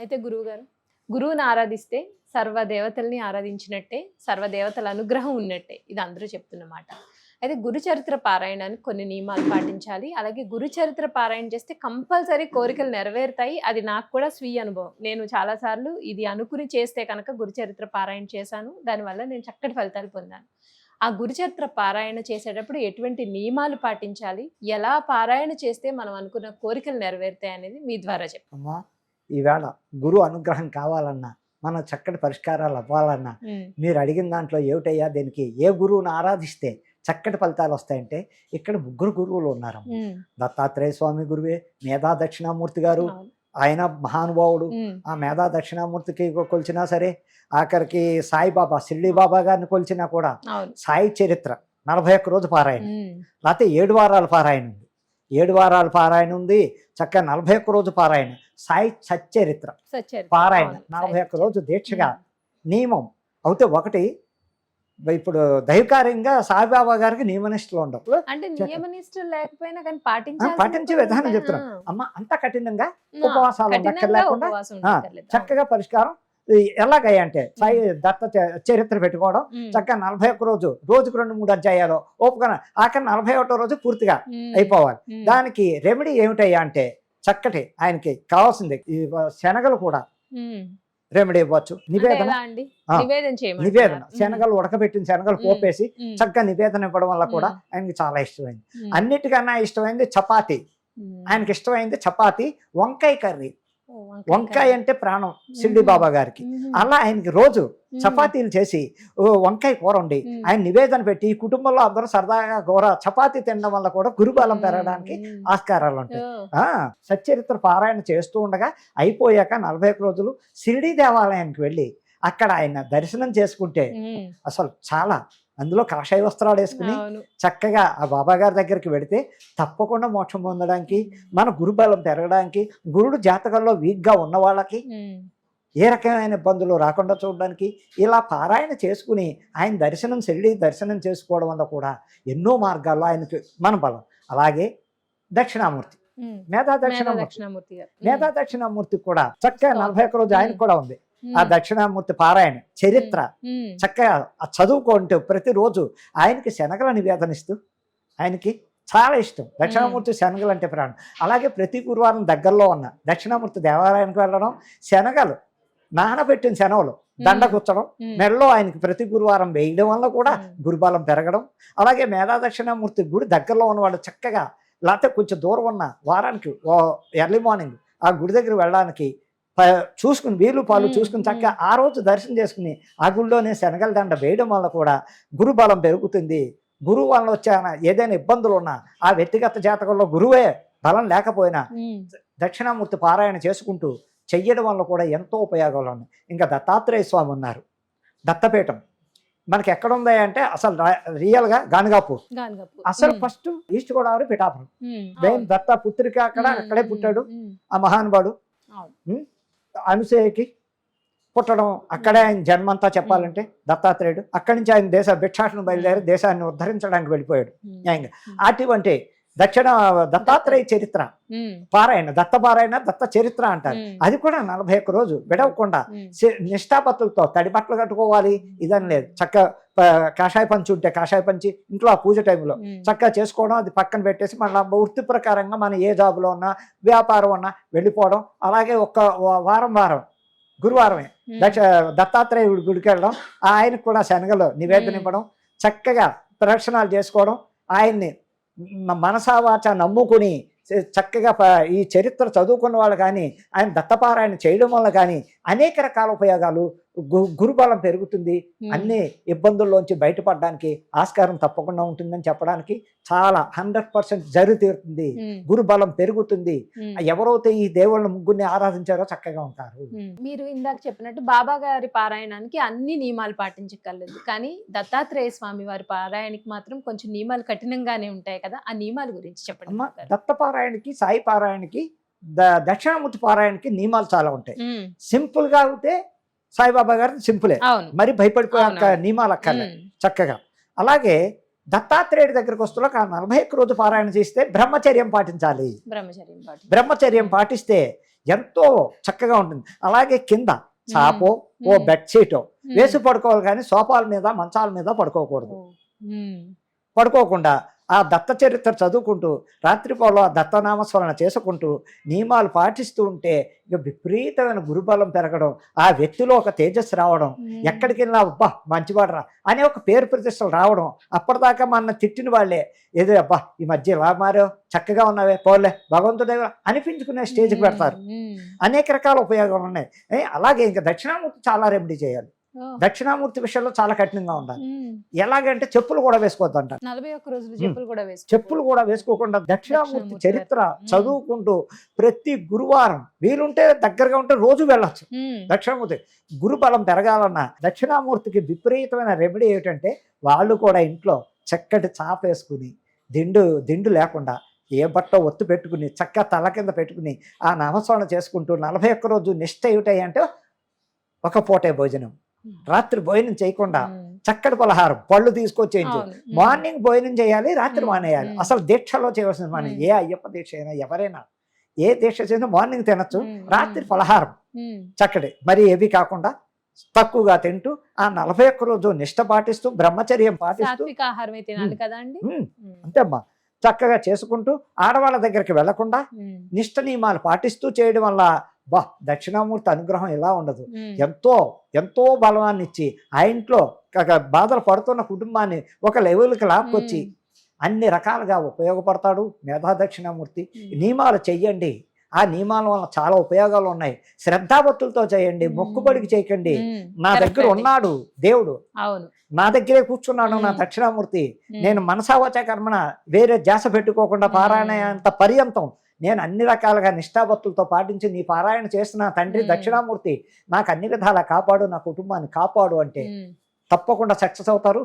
అయితే గురువుగారు, గురువుని ఆరాధిస్తే సర్వదేవతల్ని ఆరాధించినట్టే, సర్వదేవతల అనుగ్రహం ఉన్నట్టే. ఇది అందరూ చెప్తున్నమాట. అయితే గురు చరిత్ర పారాయణానికి కొన్ని నియమాలు పాటించాలి. అలాగే గురు చరిత్ర పారాయణ చేస్తే కంపల్సరీ కోరికలు నెరవేరుతాయి. అది నాకు కూడా స్వీయ అనుభవం. నేను చాలా సార్లు ఇది అనుకుని చేస్తే కనుక గురు చరిత్ర పారాయణ చేశాను. దానివల్ల నేను చక్కటి ఫలితాలు పొందాను. ఆ గురు చరిత్ర పారాయణ చేసేటప్పుడు ఎటువంటి నియమాలు పాటించాలి? ఎలా పారాయణ చేస్తే మనం అనుకున్న కోరికలు నెరవేరుతాయి అనేది మీ ద్వారా చెప్పండి. అమ్మా, ఈవేళ గురువు అనుగ్రహం కావాలన్నా, మనం చక్కటి పరిష్కారాలు అవ్వాలన్నా, మీరు అడిగిన దాంట్లో ఏమిటయ్యా దీనికి ఏ గురువుని ఆరాధిస్తే చక్కటి ఫలితాలు వస్తాయంటే, ఇక్కడ ముగ్గురు గురువులు ఉన్నారు. దత్తాత్రేయ స్వామి గురువే, మేధా దక్షిణామూర్తి గారు, ఆయన మహానుభావుడు. ఆ మేధా దక్షిణామూర్తికి కొలిచినా సరే, ఆఖరికి సాయిబాబా షిర్డీ బాబా గారిని కొలిచినా కూడా సాయి చరిత్ర 41 రోజు పారాయణ, లేకపోతే 7 వారాల పారాయణ ఉంది. 7 వారాల పారాయణ ఉంది, చక్కగా 41 రోజు పారాయణ. సాయి సచ్చరిత్ర పారాయణ 41 రోజు దీక్షగా నియమం అవుతే ఒకటి. ఇప్పుడు దైవకార్యంగా సాయిబాబా గారికి నియమనిష్టలు ఉండవు. అంటే నియమనిష్టలు లేకపోయినా కానీ పాటించే విధానం చెప్తున్నాం. అమ్మ, అంత కఠినంగా ఉపవాసాలు లేకుండా చక్కగా పరిష్కారం ఎలాగయ్యా అంటే, సాయి దత్త చరిత్ర పెట్టుకోవడం, చక్కగా 41 రోజు, రోజుకు 2-3 అధ్యాయాలు ఓపుకొని ఆఖరి 41వ రోజు పూర్తిగా అయిపోవాలి. దానికి రెమెడీ ఏమిటయ్యా అంటే, చక్కటి ఆయనకి కావాల్సింది ఈ శనగలు కూడా రెమెడీ ఇవ్వచ్చు. నివేదన శనగలు ఉడకబెట్టిన శనగలు పోపేసి చక్కగా నివేదన ఇవ్వడం వల్ల కూడా ఆయనకి చాలా ఇష్టమైంది. అన్నిటికన్నా ఇష్టమైంది చపాతి. ఆయనకి ఇష్టమైంది చపాతి, వంకాయ కర్రీ. వంకాయ అంటే ప్రాణం షిర్డీ బాబా గారికి. అలా ఆయనకి రోజు చపాతీలు చేసి వంకాయ కూర ఉండి ఆయన నివేదన పెట్టి కుటుంబంలో అందరూ సరదాగా కూర చపాతీ తినడం వల్ల కూడా గురుబలం పెరగడానికి ఆస్కారాలు ఉంటాయి. సచ్చరిత్ర పారాయణ చేస్తూ ఉండగా అయిపోయాక 41 రోజులు షిర్డీ దేవాలయానికి వెళ్ళి అక్కడ ఆయన దర్శనం చేసుకుంటే అసలు చాలా, అందులో కాషాయ వస్త్రాలు వేసుకుని చక్కగా ఆ బాబా గారి దగ్గరికి వెడితే తప్పకుండా మోక్షం పొందడానికి, మన గురుబలం పెరగడానికి, గురుడు జాతకంలో వీక్గా ఉన్న వాళ్ళకి ఏ రకమైన ఇబ్బందులు రాకుండా చూడడానికి ఇలా పారాయణ చేసుకుని ఆయన దర్శనం షిర్డీ దర్శనం చేసుకోవడం వల్ల కూడా ఎన్నో మార్గాల్లో ఆయనకి మన బలం. అలాగే దక్షిణామూర్తి, మేధా దక్షిణామూర్తి కూడా చక్కగా 41 రోజు ఆయన కూడా ఉంది. ఆ దక్షిణామూర్తి పారాయణ చరిత్ర చక్కగా చదువుకుంటూ ప్రతిరోజు ఆయనకి శనగల నివేదనిస్తూ, ఆయనకి చాలా ఇష్టం దక్షిణామూర్తి శనగలు అంటే ప్రాణం. అలాగే ప్రతి గురువారం దగ్గరలో ఉన్న దక్షిణామూర్తి దేవాలయానికి వెళ్ళడం, శనగలు నానబెట్టిన శనగలు దండగుచ్చడం మెడలో ఆయనకి ప్రతి గురువారం వేయడం వల్ల కూడా గురుబలం పెరగడం. అలాగే మేధా దక్షిణామూర్తి గుడి దగ్గరలో ఉన్నవాళ్ళు చక్కగా, లేకపోతే కొంచెం దూరం ఉన్న వారానికి ఎర్లీ మార్నింగ్ ఆ గుడి దగ్గర వెళ్ళడానికి చూసుకుని వీలు పాలు చూసుకుని చక్కగా ఆ రోజు దర్శనం చేసుకుని ఆ గుడిలోనే శనగల దండ వేయడం వల్ల కూడా గురుబలం పెరుగుతుంది. గురువు వల్ల వచ్చే ఏదైనా ఇబ్బందులు ఉన్నా, ఆ వ్యక్తిగత జాతకంలో గురువే బలం లేకపోయినా దక్షిణామూర్తి పారాయణ చేసుకుంటూ చెయ్యడం వల్ల కూడా ఎంతో ఉపయోగాలు ఉన్నాయి. ఇంకా దత్తాత్రేయ స్వామి ఉన్నారు. దత్తపీఠం మనకి ఎక్కడ ఉంది అంటే అసలు రియల్గా గానగాపూర్. అసలు ఫస్ట్ ఈస్ట్ గోదావరి పిఠాపురం. దత్త పుత్రిక అక్కడే పుట్టాడు ఆ మహానుభావుడు. అనసూయకి పుట్టడం అక్కడే ఆయన జన్మంతా చెప్పాలంటే దత్తాత్రేయుడు. అక్కడి నుంచి ఆయన భిక్షాటన బయలుదేరి దేశాన్ని ఉద్ధరించడానికి వెళ్ళిపోయాడు. అటువంటి దత్తాత్రేయ చరిత్ర పారాయణ, దత్త పారాయణ, దత్త చరిత్ర అంటారు. అది కూడా 41 రోజు విడవకుండా నిష్ఠాపత్తులతో తడి బట్టలు కట్టుకోవాలి ఇదని లేదు. చక్క కాషాయ పంచి ఉంటే కాషాయ పంచి ఇంట్లో ఆ పూజ టైంలో చక్కగా చేసుకోవడం, అది పక్కన పెట్టేసి మళ్ళీ వృత్తి ప్రకారంగా మన ఏ జాబులో ఉన్నా వ్యాపారం ఉన్నా వెళ్ళిపోవడం. అలాగే ఒక్క వారం గురువారమే దత్తాత్రేయుడి గుడికి వెళ్ళడం, ఆయనకు కూడా శనగలు నివేదన ఇవ్వడం, చక్కగా ప్రదక్షిణాలు చేసుకోవడం, ఆయన్ని మనసావాచ నమ్ముకుని చక్కగా ఈ చరిత్ర చదువుకున్న వాళ్ళు కానీ ఆయన దత్తపారాయణ చేయడం వల్ల కానీ అనేక రకాల ఉపయోగాలు, గురుబలం పెరుగుతుంది, అన్ని ఇబ్బందుల్లోంచి బయటపడడానికి ఆస్కారం తప్పకుండా ఉంటుందని చెప్పడానికి చాలా 100% జరిగి తీరుతుంది. గురుబలం పెరుగుతుంది. ఎవరైతే ఈ దేవుళ్ళ ముగ్గురిని ఆరాధించారో చక్కగా ఉంటారు. మీరు ఇందాక చెప్పినట్టు బాబా గారి పారాయణానికి అన్ని నియమాలు పాటించగలదు, కానీ దత్తాత్రేయ స్వామి వారి పారాయణకి మాత్రం కొంచెం నియమాలు కఠినంగానే ఉంటాయి కదా, ఆ నియమాల గురించి చెప్పండి. దత్త పారాయణకి, సాయి పారాయణకి, దక్షిణామూర్తి పారాయణకి నియమాలు చాలా ఉంటాయి. సింపుల్ గా అయితే సాయిబాబా గారు సింపులే, మరి భయపడిపోయే నియమాలు అక్కర్లేదు చక్కగా. అలాగే దత్తాత్రేయుడి దగ్గరకు వస్తున్న 41 రోజు పారాయణ చేస్తే బ్రహ్మచర్యం పాటించాలి. బ్రహ్మచర్యం పాటిస్తే ఎంతో చక్కగా ఉంటుంది. అలాగే కింద చాపో ఓ బెడ్షీటో వేసి పడుకోవాలి, కానీ సోఫాల మీద మంచాల మీద పడుకోకూడదు. పడుకోకుండా ఆ దత్త చరిత్ర చదువుకుంటూ రాత్రిపూట ఆ దత్తనామస్మరణ చేసుకుంటూ నియమాలు పాటిస్తూ ఉంటే ఇక విపరీతమైన గురుబలం పెరగడం, ఆ వ్యక్తిలో ఒక తేజస్సు రావడం, ఎక్కడికి వెళ్ళినా అబ్బా మంచివాడరా అనే ఒక పేరు ప్రతిష్టలు రావడం. అప్పటిదాకా మన తిట్టిన వాళ్ళే ఏదో అబ్బా ఈ మధ్య ఇలా మారావు, చక్కగా ఉన్నావే, పోలే భగవంతుడే అనిపించుకునే స్టేజ్కి పెడతారు. అనేక రకాల ఉపయోగాలు ఉన్నాయి. అలాగే ఇంకా దక్షిణామూర్తి చాలా రెమెడీ చేయాలి. దక్షిణామూర్తి విషయంలో చాలా కఠినంగా ఉండాలి. ఎలాగంటే చెప్పులు కూడా వేసుకోవద్దంట. 41 రోజులు చెప్పులు కూడా చెప్పులు కూడా వేసుకోకుండా దక్షిణామూర్తి చరిత్ర చదువుకుంటూ ప్రతి గురువారం వీలుంటే దగ్గరగా ఉంటే రోజు వెళ్ళచ్చు. దక్షిణామూర్తి గురుబలం పెరగాలన్న దక్షిణామూర్తికి విపరీతమైన రెమెడీ ఏమిటంటే వాళ్ళు కూడా ఇంట్లో చక్కటి చాప వేసుకుని దిండు లేకుండా ఏ బట్ట ఒత్తు పెట్టుకుని చక్కగా తల కింద పెట్టుకుని ఆ నామస్మరణ చేసుకుంటూ 41 రోజు నిష్ట ఏమిటాయి అంటే ఒక పూటే భోజనం, రాత్రి భోజనం చేయకుండా చక్కటి పలహారం పళ్ళు తీసుకొచ్చేయించు. మార్నింగ్ భోజనం చేయాలి, రాత్రి మానేయాలి. అసలు దీక్షలో చేయవలసింది మనం ఏ అయ్యప్ప దీక్ష అయినా ఎవరైనా ఏ దీక్ష చేసినా మార్నింగ్ తినచ్చు, రాత్రి పలహారం చక్కటి మరి ఏవి కాకుండా తక్కువగా తింటూ ఆ 41 రోజు నిష్ట పాటిస్తూ బ్రహ్మచర్యం పాటిస్తూ అంతే అమ్మా చక్కగా చేసుకుంటూ ఆడవాళ్ళ దగ్గరికి వెళ్లకుండా నిష్ట నియమాలు పాటిస్తూ చేయడం వల్ల బా దక్షిణామూర్తి అనుగ్రహం ఎలా ఉండదు. ఎంతో ఎంతో బలవాన్ని ఇచ్చి ఆ ఇంట్లో బాధలు పడుతున్న కుటుంబాన్ని ఒక లెవెల్కి లాక్కొచ్చి అన్ని రకాలుగా ఉపయోగపడతాడు మేధా దక్షిణామూర్తి. నియమాలు చెయ్యండి, ఆ నియమాల వల్ల చాలా ఉపయోగాలు ఉన్నాయి. శ్రద్ధాభక్తులతో చేయండి, మొక్కుబడికి చేయకండి. నా దగ్గర ఉన్నాడు దేవుడు, నా దగ్గరే కూర్చున్నాడు నా దక్షిణామూర్తి, నేను మనసావచ కర్మణ వేరే ధ్యాస పెట్టుకోకుండా పారాయణ అంత పర్యంతం నేను అన్ని రకాలుగా నిష్ఠాభక్తులతో పాటించి నీ పారాయణ చేస్తున్న తండ్రి దక్షిణామూర్తి నాకు అన్ని విధాలా కాపాడు, నా కుటుంబాన్ని కాపాడు అంటే తప్పకుండా సక్సెస్ అవుతారు.